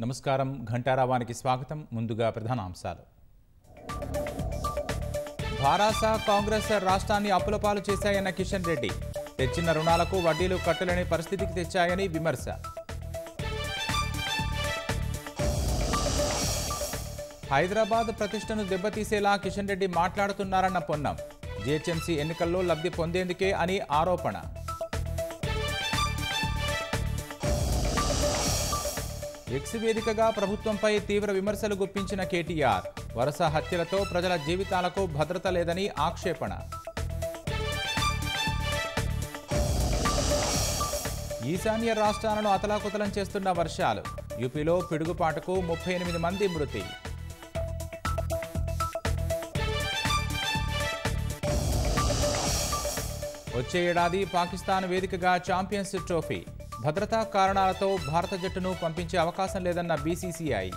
నమస్కారం ఘంటారావానికి స్వాగతం. ముందుగా ప్రధానాంశాలు. భారాస కాంగ్రెస్ రాష్ట్రాన్ని అప్పులపాలు చేశాయన్న కిషన్ రెడ్డి. తెచ్చిన రుణాలకు వడ్డీలు కట్టలేని పరిస్థితికి తెచ్చాయని విమర్శ. హైదరాబాద్ ప్రతిష్టను దెబ్బతీసేలా కిషన్ రెడ్డి మాట్లాడుతున్నారన్న పొన్నం. జీహెచ్ఎంసీ ఎన్నికల్లో లబ్ధి పొందేందుకే అని ఆరోపణ. ఎక్స్ వేదికగా ప్రభుత్వంపై తీవ్ర విమర్శలు గుప్పించిన కేటీఆర్. వరుస హత్యలతో ప్రజల జీవితాలకు భద్రత లేదని ఆక్షేపణ. ఈశాన్య రాష్ట్రాలను అతలాకుతలం చేస్తున్న వర్షాలు. యూపీలో పిడుగుపాటుకు 38 మంది మృతి. వచ్చే ఏడాది పాకిస్తాన్ వేదికగా ఛాంపియన్స్ ట్రోఫీ. భద్రతా కారణాలతో భారత జట్టును పంపించే అవకాశం లేదన్న బీసీసీఐ.